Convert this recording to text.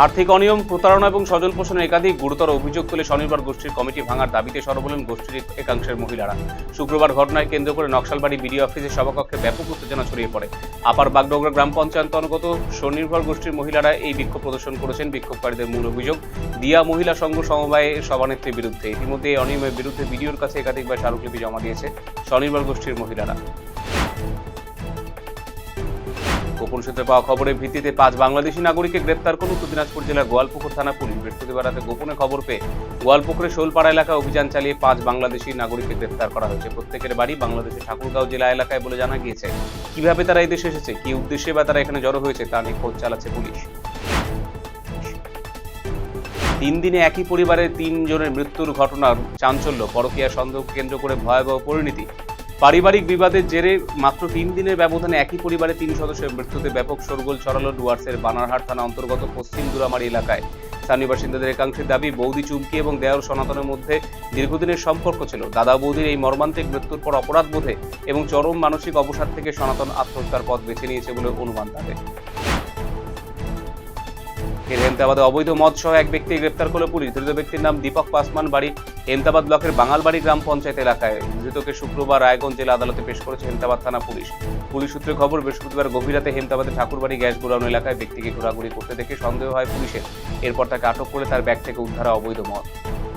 আর্থিক অনিয়ম, প্রতারণা এবং স্বজন পোষণের একাধিক গুরুতর অভিযোগ তুলে স্বনির্ভর গোষ্ঠীর কমিটি ভাঙার দাবিতে সরব হলেন গোষ্ঠীর একাংশের মহিলারা। শুক্রবার ঘটনায় কেন্দ্র করে নকশালবাড়ি বিডিও অফিসের সভাকক্ষে ব্যাপক উত্তেজনা ছড়িয়ে পড়ে। আপার বাগডোগরা গ্রাম পঞ্চায়েত অন্তর্গত স্বনির্ভর গোষ্ঠীর মহিলারা এই বিক্ষোভ প্রদর্শন করেছেন। বিক্ষোভকারীদের মূল অভিযোগ দিয়া মহিলা সংঘ সমবায়ে সভানেত্রীর বিরুদ্ধে। ইতিমধ্যে এই অনিয়মের বিরুদ্ধে বিডিওর কাছে একাধিকবার স্মারকলিপি জমা দিয়েছে স্বনির্ভর গোষ্ঠীর মহিলারা। গোপন সূত্রে পাওয়া খবরের ভিত্তিতে 5 বাংলাদেশি নাগরিককে গ্রেপ্তার করল উত্তর দিনাজপুর জেলার গোয়ালপুকুর থানা পুলিশ। বৃহস্পতিবার রাতে গোপনে খবর পেয়ে গোয়ালপুকুরের শোলপাড়া এলাকায় অভিযান চালিয়ে 5 বাংলাদেশি নাগরিককে গ্রেপ্তার করা হয়েছে। প্রত্যেকের বাড়ি বাংলাদেশের ঠাকুরগাঁও জেলা এলাকায় বলে জানা গিয়েছে। কিভাবে তারা এই দেশে এসেছে, কি উদ্দেশ্যে বা তারা এখানে জড়ো হয়েছে তা নিয়ে খোঁজ চালাচ্ছে পুলিশ। 3 দিনে একই পরিবারের 3 জনের মৃত্যুর ঘটনার চাঞ্চল্য, পরকীয়া সন্দেহকে কেন্দ্র করে ভয়াবহ পরিণতি। পারিবারিক বিবাদের জেরে মাত্র 3 দিনের ব্যবধানে একই পরিবারের 3 সদস্যের মৃত্যুতে ব্যাপক শোরগোল ছড়ালো ডুয়ার্সের বানারহাট থানা অন্তর্গত পশ্চিম দুরামারি এলাকায়। স্থানীয় বাসিন্দাদের একাংশের দাবি, বৌদি চুমকি এবং দেওর সনাতনের মধ্যে দীর্ঘদিনের সম্পর্ক ছিল। দাদা বৌদির এই মর্মান্তিক মৃত্যুর পর অপরাধ বোধে এবং চরম মানসিক অবসাদ থেকে সনাতন আত্মহত্যার পথ বেছে নিয়েছে বলে অনুমান তাদের। হেমতাবাদে অবৈধ মদ সহ এক ব্যক্তিকে গ্রেপ্তার করল পুলিশ। ধৃত ব্যক্তির নাম দীপক পাসওয়ান, বাড়ি হেমতাবাদ ব্লকের বাঙালবাড়ি গ্রাম পঞ্চায়েত এলাকায়। ধৃতকে শুক্রবার রায়গঞ্জ জেলা আদালতে পেশ করেছে হেমতাবাদ থানা পুলিশ। পুলিশ সূত্রে খবর, বৃহস্পতিবার গভীর রাতে হেমতাবাদের ঠাকুরবাড়ি গ্যাস গোডাউন এলাকায় ব্যক্তিকে ঘোরাঘুরি করতে দেখে সন্দেহ হয় পুলিশের। এরপর তাকে আটক করে তার ব্যাগ থেকে উদ্ধার হয় অবৈধ মদ।